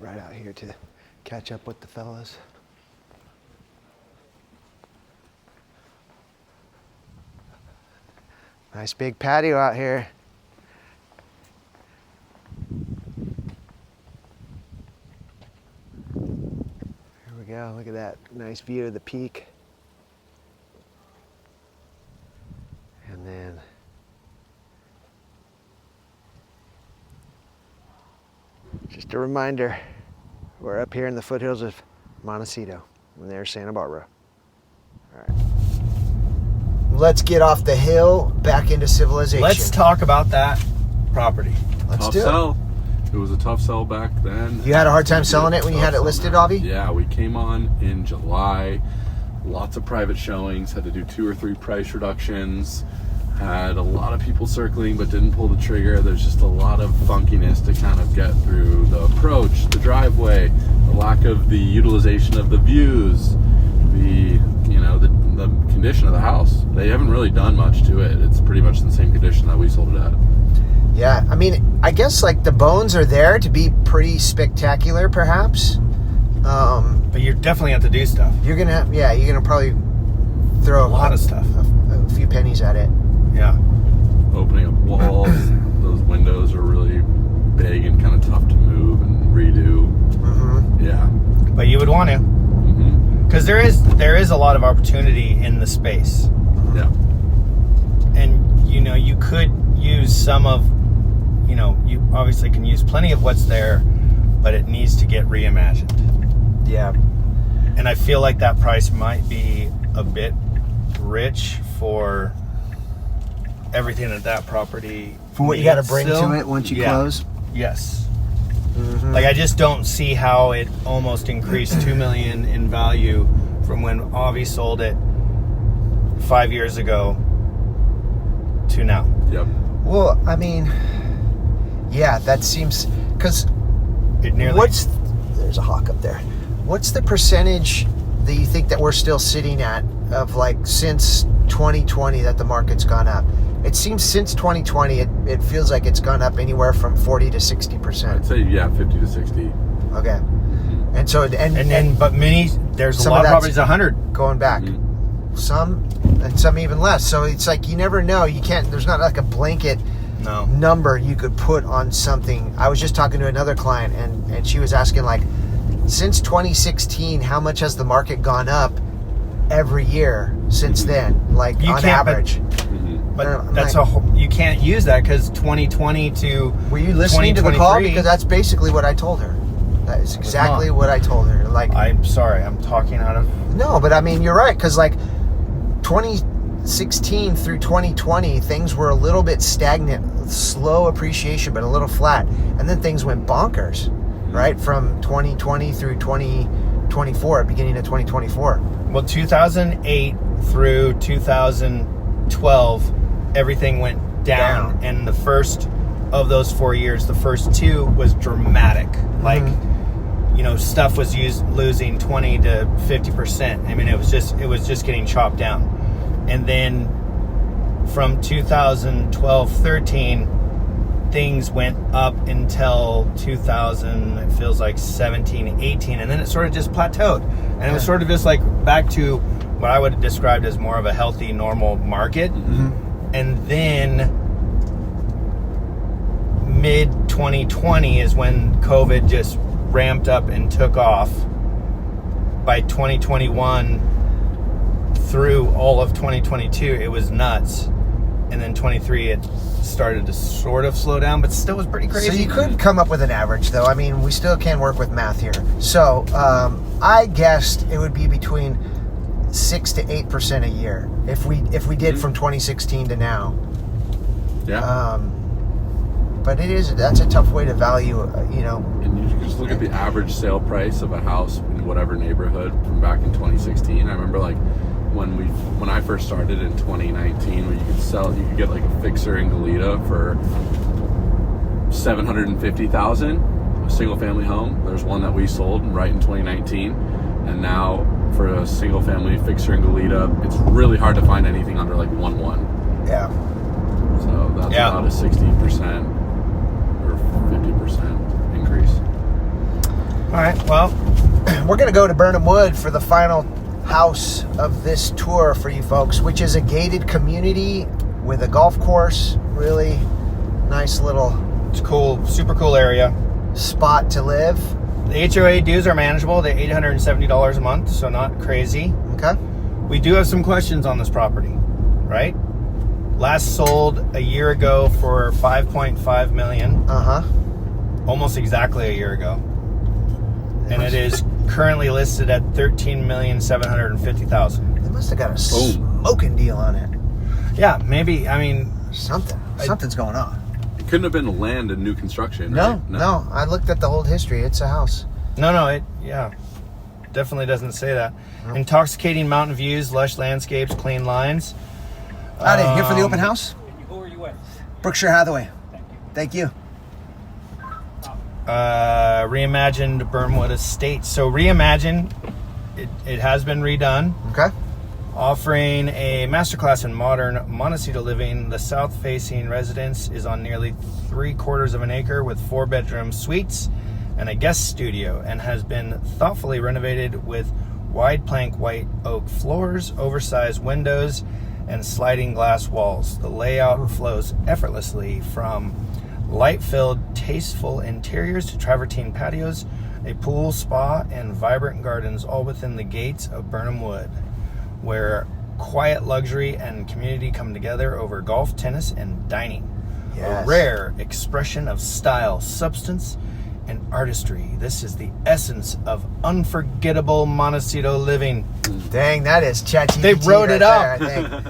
right out here to catch up with the fellas. Nice big patio out here. Here we go, look at that nice view of the peak. And then just a reminder, we're up here in the foothills of Montecito, and there's Santa Barbara. All right. Let's get off the hill, back into civilization. Let's talk about that property. Let's Tough do sell. It was a tough sell back then. You had a hard time selling it when you had it listed, Avi? Yeah, we came on in July. Lots of private showings. Had to do 2 or 3 price reductions. Had a lot of people circling but didn't pull the trigger. There's just a lot of funkiness to kind of get through. The approach, the driveway, the lack of the utilization of the views, the condition of the house. They haven't really done much to it. It's pretty much in the same condition that we sold it at. Yeah, I mean, I guess like the bones are there to be pretty spectacular, perhaps. But you're definitely have to do stuff. You're gonna probably throw A lot of stuff. a few pennies at it. Yeah. Opening up walls, those windows are really big and kind of tough to move and redo. Mm-hmm. Yeah. But you would want to. Mm-hmm. because there is a lot of opportunity in the space. Yeah. And you could use some of, you obviously can use plenty of what's there, but it needs to get reimagined. Yeah. And I feel like that price might be a bit rich for everything that property For what you got to needs bring still. to it once you Yeah. close. Yes. Mm-hmm. Like, I just don't see how it almost increased $2 million in value from when Avi sold it 5 years ago to now. Yep. Well, I mean, yeah, that seems, because It nearly. there's a hawk up there. What's the percentage that you think that we're still sitting at of, like, since 2020 that the market's gone up? It seems since 2020, it feels like it's gone up anywhere from 40 to 60%. I'd say 50 to 60. Okay. And so, but there's a some lot of of that's properties 100. going back. Mhm. Some, and some even less. So it's like, you never know. You can't, there's not like a blanket No. number you could put on something. I was just talking to another client, and she was asking, like, since 2016, how much has the market gone up every year since then, like, You on can't, average? But I'm that's like, you can't use that because 2020 to were you listening to the call? 2023 Because that's basically what I told her. That is exactly what I told her. Like, I'm sorry, I'm talking out of. no, but I mean, you're right, because, like, 2016 through 2020, things were a little bit stagnant, slow appreciation, but a little flat. And then things went bonkers, right? From 2020 through 2024, beginning of 2024. Well, 2008 through 2012, everything went down. And the first of those 4 years, the first two was dramatic. Like, stuff was losing 20 to 50%. I mean, it was just getting chopped down. And then from 2012-13, things went up until 2000, it feels like 17, 18, and then it sort of just plateaued. And it was sort of just like back to what I would have described as more of a healthy, normal market. Mm-hmm. And then mid 2020 is when COVID just ramped up and took off. By 2021 through all of 2022, it was nuts. And then 23, it started to sort of slow down, but still was pretty crazy. So you could come up with an average, though. I mean, we still can work with math here. So I guessed it would be between 6 to 8% a year if we did from 2016 to now. Yeah. But that's a tough way to value, And you just look at the average sale price of a house in whatever neighborhood from back in 2016. I remember, like, when I first started in 2019, where you could get like a fixer in Goleta for $750,000, a single family home. There's one that we sold right in 2019, and now for a single family fixer in Goleta, it's really hard to find anything under like 1.1. Yeah. So that's about a 60% or 50% increase. All right, well, We're going to go to Birnam Wood for the final house of this tour for you folks, which is a gated community with a golf course. Really nice little it's cool, super cool area. spot to live. The HOA dues are manageable. They're $870 a month, so not crazy. Okay. We do have some questions on this property, right? Last sold a year ago for $5.5 million, almost exactly a year ago. And it is currently listed at $13,750,000. They must have got a smoking deal on it. Yeah, maybe. I mean, Something's going on. It couldn't have been land and new construction. No, right? no. I looked at the old history. It's a house. it definitely doesn't say that. Intoxicating mountain views, lush landscapes, clean lines. Howdy, here for the open house? Who are you with? Berkshire Hathaway. Thank you. Reimagined Burnwood Estate. So reimagined, it has been redone. Okay. Offering a masterclass in modern Montecito living. The south-facing residence is on nearly 3/4 of an acre with 4-bedroom suites and a guest studio, and has been thoughtfully renovated with wide plank white oak floors, oversized windows, and sliding glass walls. The layout flows effortlessly from light-filled, tasteful interiors to travertine patios A pool, spa, and vibrant gardens all within the gates of Birnam Wood, where quiet luxury and community come together over golf, tennis, and dining. Yes. A rare expression of style, substance, and artistry. This is the essence of unforgettable Montecito living. Dang, that is ChatGPT. They wrote it up. There, I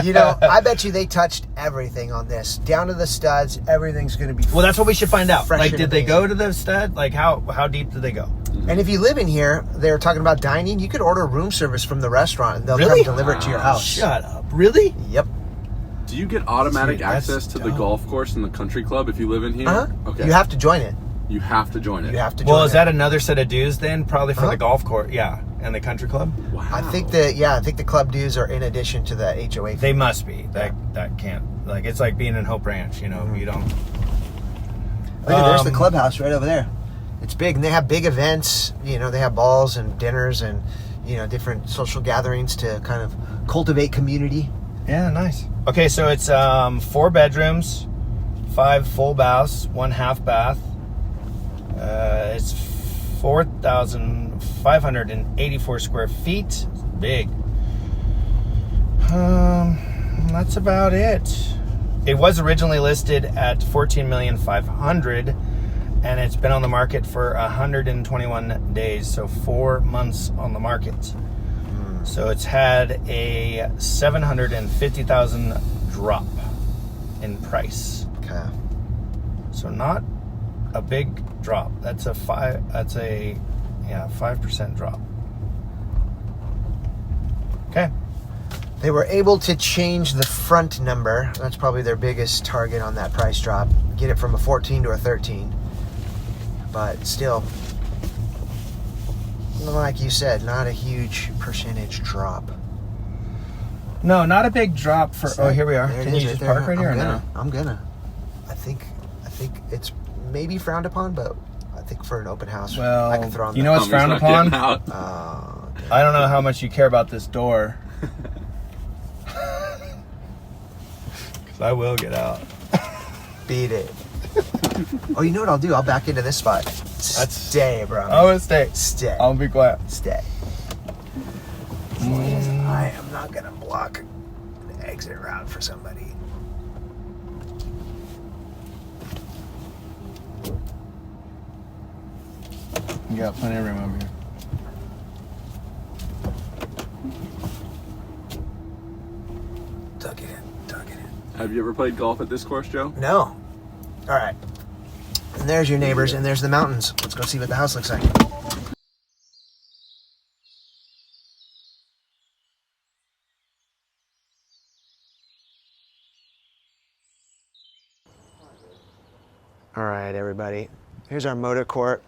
think. You know, I bet you they touched everything on this, down to the studs. Everything's going to be. Well, that's what we should find out. fresh Like, and did they amazing. go to the stud? Like, how deep did they go? And if you live in here, they were talking about dining. You could order room service from the restaurant, and they'll Really? come deliver it to your house. Shut up. Really? Yep. Do you get automatic Dude, that's access to the dope. golf course and the country club if you live in here? Okay. You have to join it. You have to join it. You have to join Well, is it. that another set of dues then? Probably for Uh-huh. the golf course. Yeah. And the country club? Wow. I think the club dues are in addition to the HOA fee. They must be. That can't. Like, it's like being in Hope Ranch, you know. Mm-hmm. You don't. Look at there's the clubhouse right over there. It's big, and they have big events. You know, they have balls and dinners and, you know, different social gatherings to kind of cultivate community. Yeah, nice. Okay, so it's 4 bedrooms, 5 full baths, 1 half bath. It's 4,584 square feet. It's big. That's about it. It was originally listed at $14,500,000, and it's been on the market for 121 days, so 4 months on the market. So it's had a $750,000 drop in price. Okay. So not a big drop. That's a 5% drop. Okay. They were able to change the front number. That's probably their biggest target on that price drop. Get it from a 14 to a 13. But still, like you said, not a huge percentage drop. No, not a big drop for. Oh, here we are. There it Can is you right just there. park right here or no? I'm gonna. I think it's maybe frowned upon, but I think for an open house, Well, I can throw on you the- know what's Tommy's frowned not getting upon? out. Okay. I don't know how much you care about this door. 'Cause I will get out. Beat it. Oh, you know what I'll do? I'll back into this spot. Stay, bro. I'm gonna stay. Stay. I'll be quiet. Stay. As long as I am not gonna block the exit route for somebody. You got plenty of room over here. Tuck it in. Tuck it in. Have you ever played golf at this course, Joe? No. All right. And there's your neighbors, and there's the mountains. Let's go see what the house looks like. All right, everybody. Here's our motor court.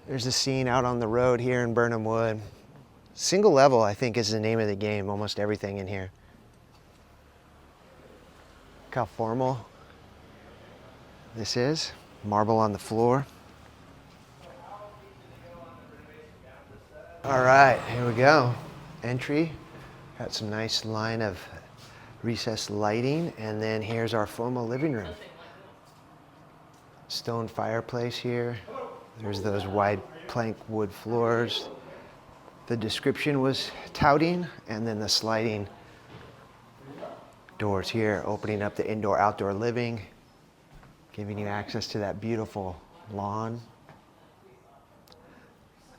There's the scene out on the road here in Birnam Wood. Single level, I think, is the name of the game. Almost everything in here. Look how formal this is. Marble on the floor. All right, here we go. Entry. Got some nice line of recessed lighting, and then here's our FOMO living room. Stone fireplace here. There's those wide plank wood floors. The description was touting, and then the sliding doors here, opening up the indoor-outdoor living, giving you access to that beautiful lawn.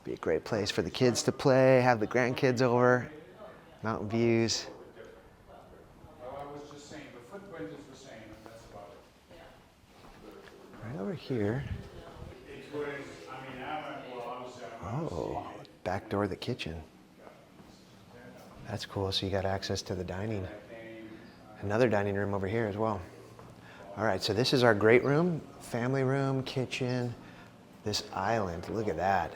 Be a great place for the kids to play, have the grandkids over, mountain views. Right over here. Oh, back door of the kitchen. That's cool, so you got access to the dining. Another dining room over here as well. All right, so this is our great room, family room, kitchen, this island, look at that.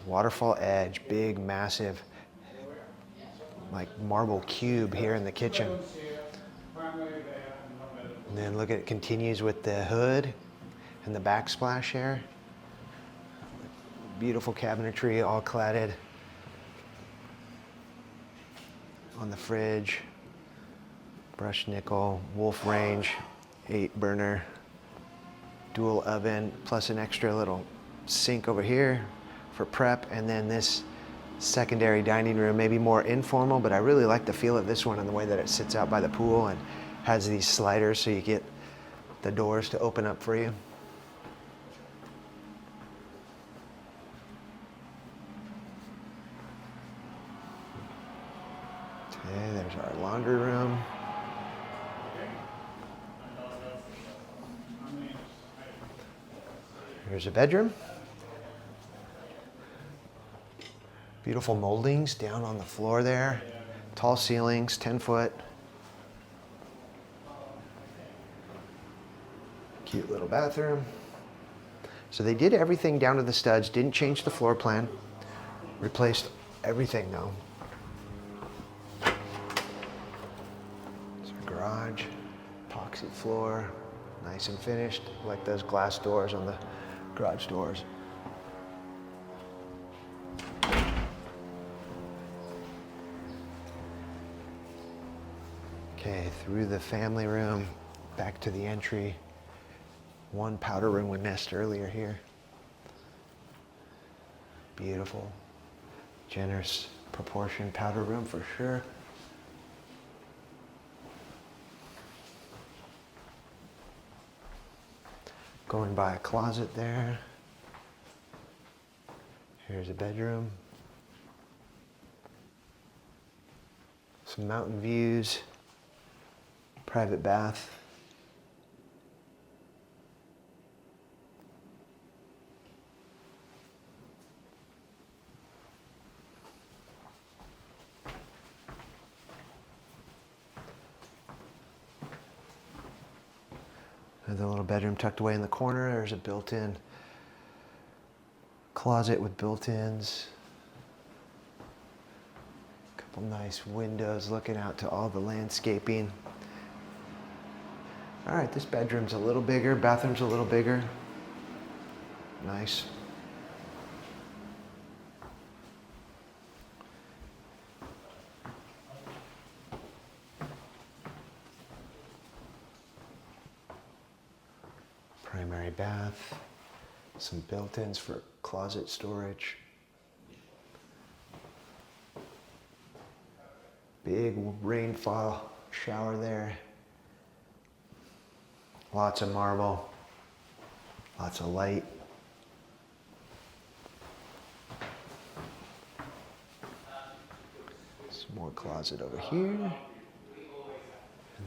Waterfall edge, big, massive, like marble cube here in the kitchen. And then look at it, continues with the hood and the backsplash here. Beautiful cabinetry, all cladded. On the fridge, brushed nickel, Wolf range, 8-burner, dual oven, plus an extra little sink over here. for prep, and then this secondary dining room, maybe more informal, but I really like the feel of this one and the way that it sits out by the pool and has these sliders so you get the doors to open up for you. Okay, there's our laundry room. Here's a bedroom. Beautiful moldings down on the floor there. Tall ceilings, 10 foot. Cute little bathroom. So they did everything down to the studs, didn't change the floor plan. Replaced everything though. It's our garage, epoxy floor, nice and finished. I like those glass doors on the garage doors. Okay, through the family room, back to the entry. One powder room we missed earlier here. Beautiful, generous proportion powder room for sure. Going by a closet there. Here's a bedroom. Some mountain views. Private bath. Another little bedroom tucked away in the corner. There's a built-in closet with built-ins. Couple nice windows looking out to all the landscaping. All right, this bedroom's a little bigger, bathroom's a little bigger. Nice. Primary bath, some built-ins for closet storage. Big rainfall shower there. Lots of marble, lots of light. Some more closet over here. And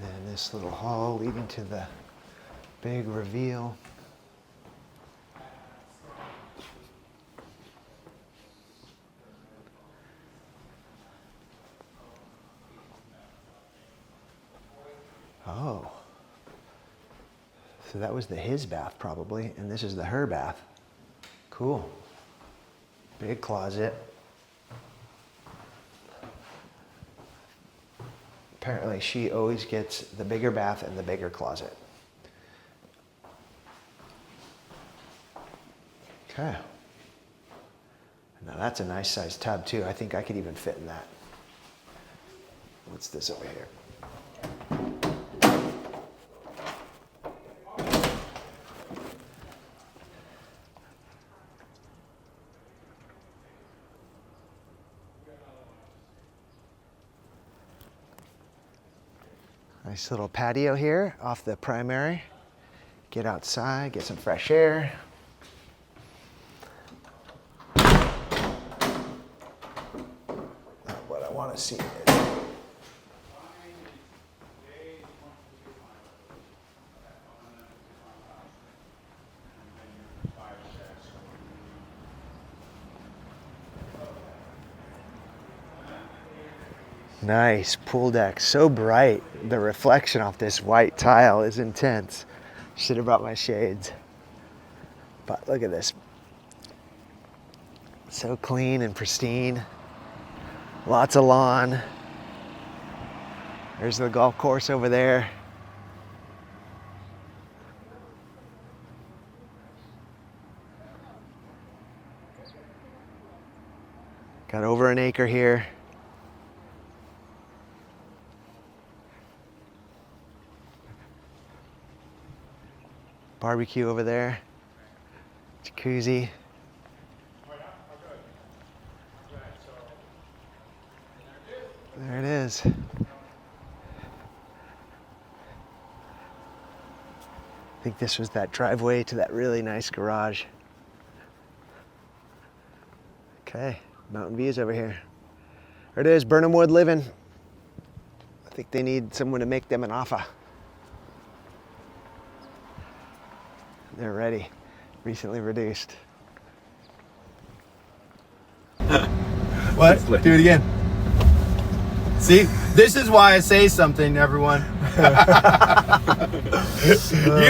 then this little hall leading to the big reveal. Oh. So that was the his bath probably, and this is the her bath. Cool. Big closet. Apparently she always gets the bigger bath and the bigger closet. Okay. Now that's a nice sized tub too. I think I could even fit in that. What's this over here? Nice little patio here off the primary. Get outside, get some fresh air. What I want to see is nice pool deck, so bright. The reflection off this white tile is intense. Should have brought my shades. But look at this. So clean and pristine. Lots of lawn. There's the golf course over there. Got over an acre here. Barbecue over there, jacuzzi. is. I think this was that driveway to that really nice garage. Okay, mountain views over here. There it is, Birnam Wood living. I think they need someone to make them an offer. They're ready. Recently reduced. What? Do it again. See? This is why I say something, everyone. You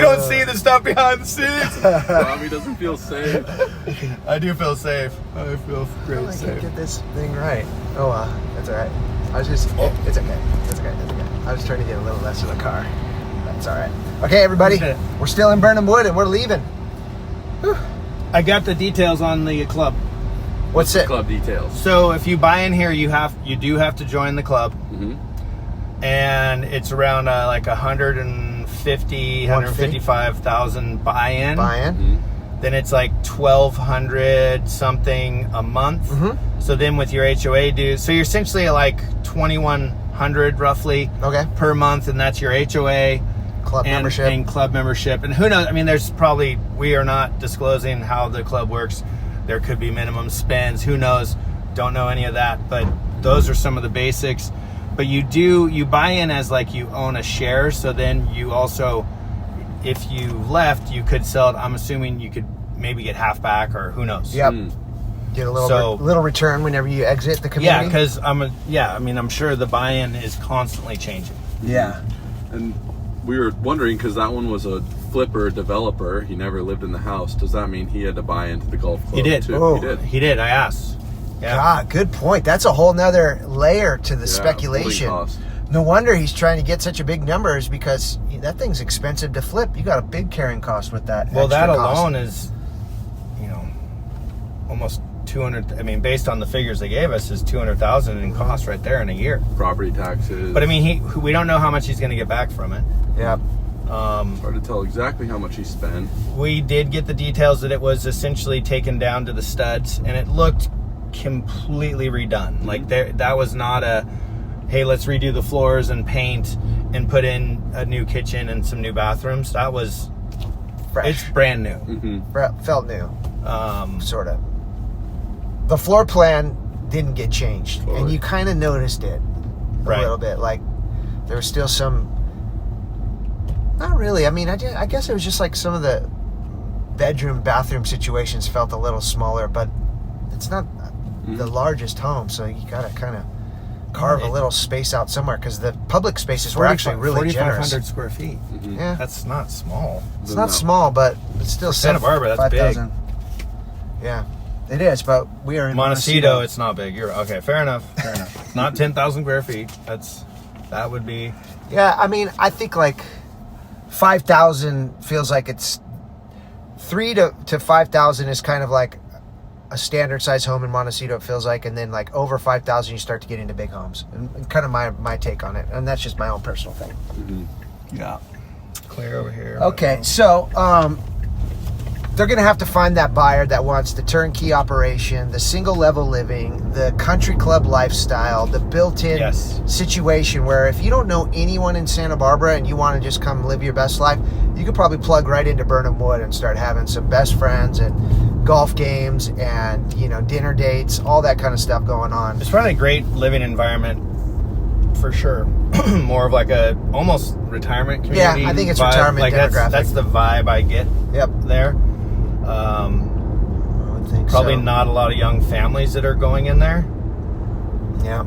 don't see the stuff behind the scenes. Bobby doesn't feel safe. I do feel safe. I feel great I safe. can't get this thing right. Oh, that's all right. I was just, it's okay. It's okay. It's okay. I was trying to get a little less of the car. That's all right. Okay, everybody, we're still in Birnam Wood and we're leaving. Whew. I got the details on the club. What's the it? club details? So if you buy in here, you do have to join the club, and it's around like 155,000 buy-in. Then it's like 1,200 something a month. So then with your HOA dues, so you're essentially like 2,100 roughly per month, and that's your HOA Club membership. And club membership. And who knows? I mean, there's probably, we are not disclosing how the club works. There could be minimum spends. Who knows? Don't know any of that. But those are some of the basics. But you buy in as like you own a share. So then you also, if you left, you could sell it. I'm assuming you could maybe get half back, or who knows? Yep. Get a little return whenever you exit the community. Yeah, because I'm sure the buy-in is constantly changing. Yeah. And we were wondering, because that one was a flipper developer. He never lived in the house. Does that mean he had to buy into the golf club? He did. Too? Oh. He did. I asked. Yeah. God, good point. That's a whole nother layer to the speculation. No wonder he's trying to get such a big numbers, because that thing's expensive to flip. You got a big carrying cost with that. Well, that cost alone is, almost 200. I mean, based on the figures they gave us, is 200,000 in cost right there in a year. Property taxes. But I mean, we don't know how much he's going to get back from it. Yep. Hard to tell exactly how much he spent. We did get the details that it was essentially taken down to the studs, and it looked completely redone. Like that was not a, hey, let's redo the floors and paint and put in a new kitchen and some new bathrooms. That was fresh. It's brand new. Felt new. Sort of. The floor plan didn't get changed, and you kind of noticed it a little bit. Like there was still some. Not really. I mean, I guess it was just like some of the bathroom situations felt a little smaller, but it's not the largest home, so you got to kind of carve a little space out somewhere, because the public spaces were actually really generous. 4,500 square feet. Yeah. That's not small. It's not small, but it's still Santa Barbara, that's 5,000. Yeah, it is, but we are in Montecito. It's not big. You're okay. Fair enough. It's not 10,000 square feet. That would be. Yeah, I mean, I think like 5,000 feels like it's 3,000 to 5,000 is kind of like a standard size home in Montecito, it feels like, and then like over 5,000 you start to get into big homes, and kind of my take on it, and that's just my own personal thing. Yeah. Clear over here. Okay, so they're going to have to find that buyer that wants the turnkey operation, the single level living, the country club lifestyle, the built-in situation where if you don't know anyone in Santa Barbara and you want to just come live your best life, you could probably plug right into Birnam Wood and start having some best friends and golf games and, dinner dates, all that kind of stuff going on. It's probably a great living environment for sure. More of like a almost retirement community. Yeah, I think it's vibe. retirement like demographic. That's the vibe I get there. I would think probably so. not a lot of young families that are going in there. Yeah.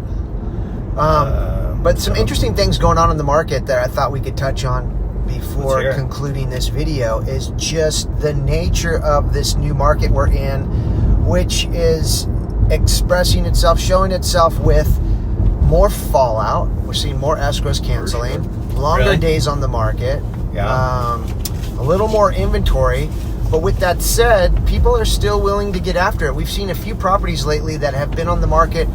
But some interesting things going on in the market that I thought we could touch on before concluding this video is just the nature of this new market we're in, which is expressing itself, showing itself with more fallout. We're seeing more escrows canceling, longer days on the market, a little more inventory. But with that said, people are still willing to get after it. We've seen a few properties lately that have been on the market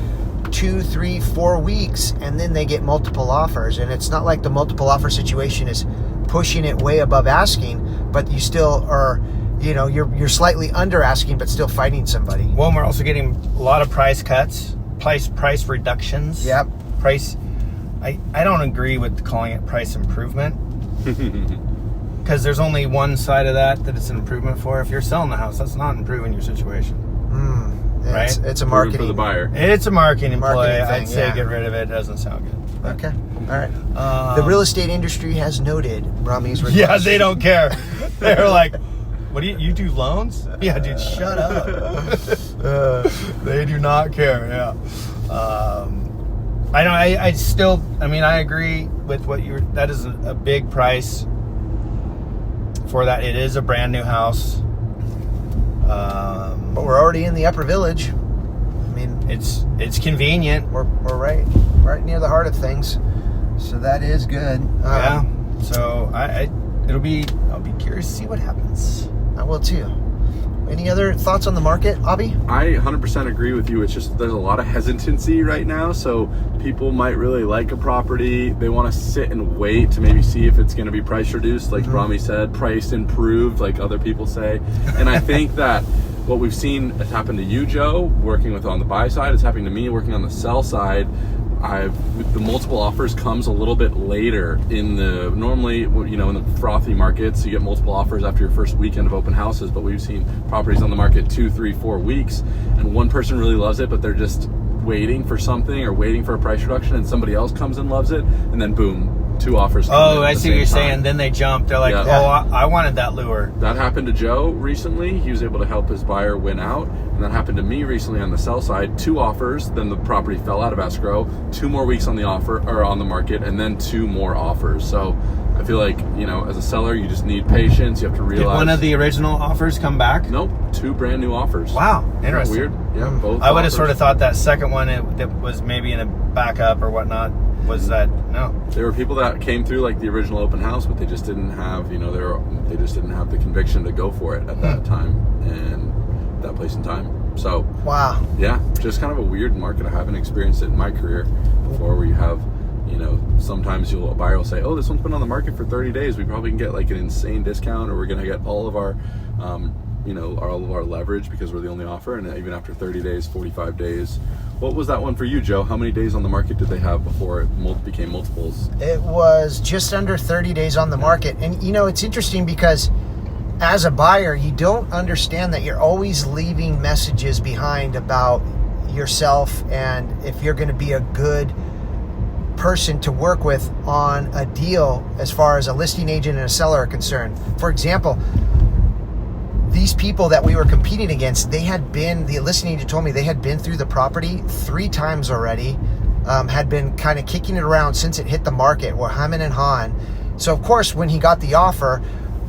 2, 3, 4 weeks, and then they get multiple offers. And it's not like the multiple offer situation is pushing it way above asking, but you still are, you're slightly under asking, but still fighting somebody. Well, we're also getting a lot of price cuts, price reductions. Yep. Price I don't agree with calling it price improvement. Because there's only one side of that it's an improvement for. If you're selling the house, that's not improving your situation. Right? It's a marketing for the buyer. It's a marketing play. thing, I'd say get rid of it. It doesn't sound good. But, okay. All right. The real estate industry has noted Rami's request. Yeah, they don't care. They're like, what do you do loans? Yeah, dude, shut up. They do not care. Yeah. I know. I agree with what that is a big price for that. It is a brand new house. But we're already in the Upper Village. I mean, it's convenient. We're right near the heart of things, so that is good. Yeah. So I'll be curious to see what happens. I will too. Any other thoughts on the market, Abby? I 100% agree with you. It's just there's a lot of hesitancy right now, so people might really like a property. They want to sit and wait to maybe see if it's going to be price reduced, like Rami said, price improved, like other people say. And I think that what we've seen has happened to you, Joe, working on the buy side. It's happening to me working on the sell side. The multiple offers comes a little bit later in normally, in the frothy markets, you get multiple offers after your first weekend of open houses, but we've seen properties on the market 2, 3, 4 weeks, and one person really loves it, but they're just waiting for something or waiting for a price reduction, and somebody else comes and loves it, and then boom, 2 offers come in I see what you're saying. Then they jump. They're like, I wanted that lure. That happened to Joe recently. He was able to help his buyer win out. And that happened to me recently on the sell side. 2 offers, then the property fell out of escrow. 2 more weeks on the offer or on the market, and then 2 more offers. So I feel like, as a seller, you just need patience. You have to realize. Did one of the original offers come back? Nope. 2 brand new offers. Wow. Interesting. Weird. Yeah, both. I would have sort of thought that second one that was maybe in a backup or whatnot. Was that no? There were people that came through like the original open house, but they just didn't have, they just didn't have the conviction to go for it at that time and that place and time. So wow, yeah, just kind of a weird market. I haven't experienced it in my career before, where you have, sometimes a buyer will say, "Oh, this one's been on the market for 30 days. We probably can get like an insane discount, or we're gonna get all of our, all of our leverage because we're the only offer." And even after 30 days, 45 days. What was that one for you, Joe? How many days on the market did they have before it became multiples? It was just under 30 days on the market. And, it's interesting because as a buyer, you don't understand that you're always leaving messages behind about yourself and if you're going to be a good person to work with on a deal as far as a listing agent and a seller are concerned. For example, these people that we were competing against, the listing agent told me they had been through the property 3 times already, had been kind of kicking it around since it hit the market, were hemming and hawing. So of course, when he got the offer,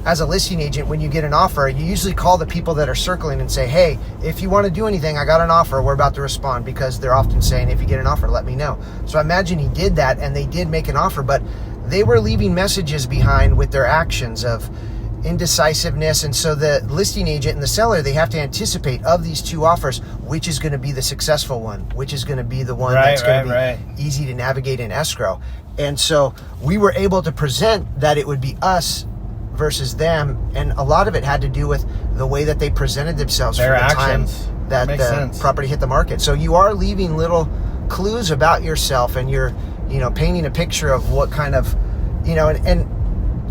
as a listing agent, when you get an offer, you usually call the people that are circling and say, "Hey, if you want to do anything, I got an offer, we're about to respond," because they're often saying, "If you get an offer, let me know." So I imagine he did that and they did make an offer, but they were leaving messages behind with their actions of indecisiveness. And so the listing agent and the seller, they have to anticipate of these 2 offers, which is going to be the successful one, which is going to be the one that's going to be easy to navigate in escrow. And so we were able to present that it would be us versus them, and a lot of it had to do with the way that they presented themselves their for the actions. time that the property hit the market. So you are leaving little clues about yourself, and you're painting a picture of what kind of and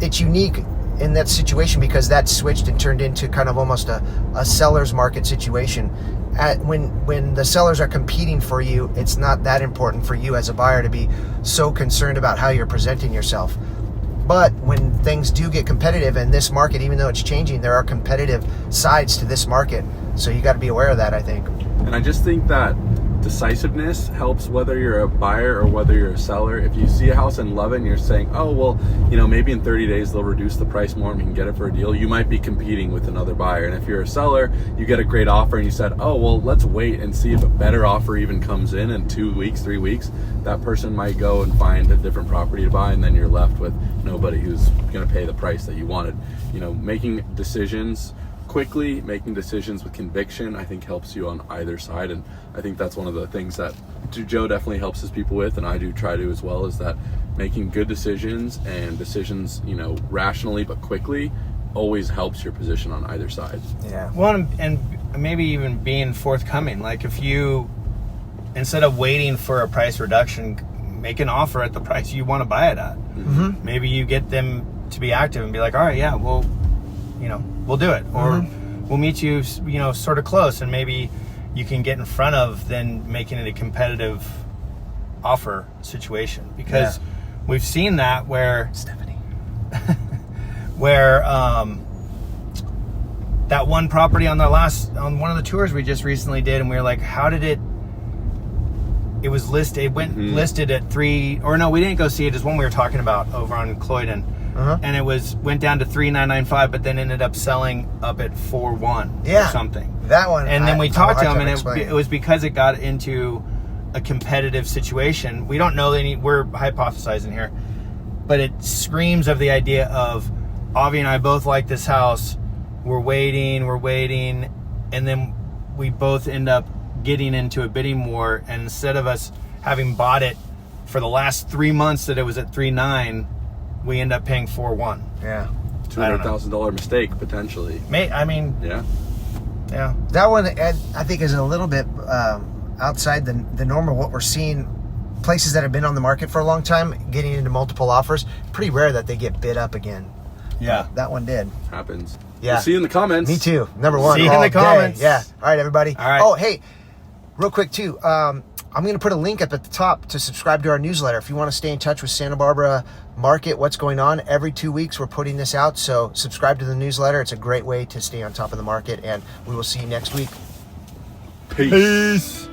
it's unique in that situation because that switched and turned into kind of almost a seller's market situation. When the sellers are competing for you, it's not that important for you as a buyer to be so concerned about how you're presenting yourself. But when things do get competitive in this market, even though it's changing, there are competitive sides to this market. So you got to be aware of that, I think. And I just think that decisiveness helps whether you're a buyer or whether you're a seller. If you see a house and love it and you're saying, "Oh, well, maybe in 30 days they'll reduce the price more and we can get it for a deal," you might be competing with another buyer. And if you're a seller, you get a great offer and you said, "Oh, well, let's wait and see if a better offer even comes in 2 weeks, 3 weeks," that person might go and find a different property to buy, and then you're left with nobody who's going to pay the price that you wanted. Making decisions quickly, making decisions with conviction, I think helps you on either side. And I think that's one of the things that Joe definitely helps his people with, and I do try to as well, is that making good decisions and decisions, rationally but quickly always helps your position on either side. Yeah. Well, and maybe even being forthcoming. Like if you, instead of waiting for a price reduction, make an offer at the price you want to buy it at. Mm-hmm. Maybe you get them to be active and be like, all right, yeah, we'll do it, or we'll meet you, sort of close, and maybe you can get in front of then making it a competitive offer situation, because we've seen that where Stephanie, where that one property on one of the tours we just recently did, and we were like, how did it was listed, it went listed at 3, or no, we didn't go see it, it's one we were talking about over on Cloyden. And it went down to 3,995, but then ended up selling up at 4,100 or something. That one. And then we talked to him, and it was because it got into a competitive situation. We don't know we're hypothesizing here, but it screams of the idea of Avi and I both like this house. We're waiting, and then we both end up getting into a bidding war. And instead of us having bought it for the last 3 months that it was at 3,900, we end up paying 4,100. Yeah. $200,000 mistake potentially. Yeah. That one, I think, is a little bit outside the norm of what we're seeing. Places that have been on the market for a long time, getting into multiple offers, pretty rare that they get bid up again. Yeah. That one did. Happens. Yeah. We'll see you in the comments. Me too. Number one. See you in the comments. Yeah. All right, everybody. All right. Oh, hey, real quick too. I'm going to put a link up at the top to subscribe to our newsletter. If you want to stay in touch with Santa Barbara market, what's going on, every 2 weeks we're putting this out. So subscribe to the newsletter. It's a great way to stay on top of the market, and we will see you next week. Peace.